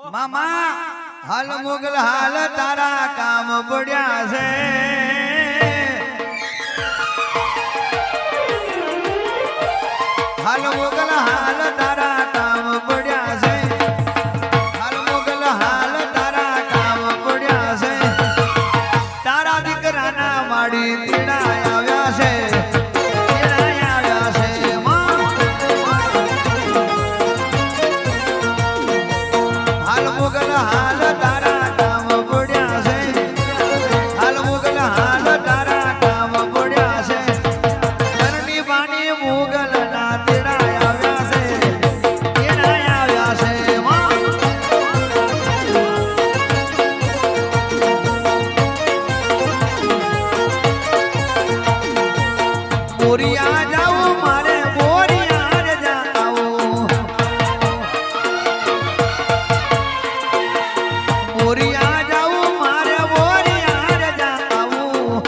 મામા હાલ મોગલ હાલ તારા કામ પડ્યા છે હાલ મોગલ હાલ તારા કામ પડ્યા છે હાલ મોગલ હાલ તારા કામ પડ્યા છે તારા દીકરાના માડી તીડા આવ્યા છે બોરિયા જાઉં મારે બોરિયા જાઉં બોરિયા જાઉં મારે બોરિયા જાઉં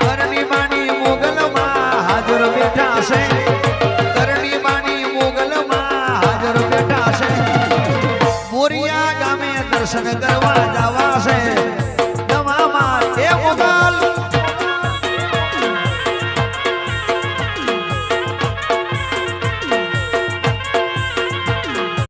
કરણી બાની મોગલમાં હાજર બેઠા છે કરણી બાની મોગલમાં હાજર બેઠા છે બોરિયા ગામે દર્શન કરવા જવા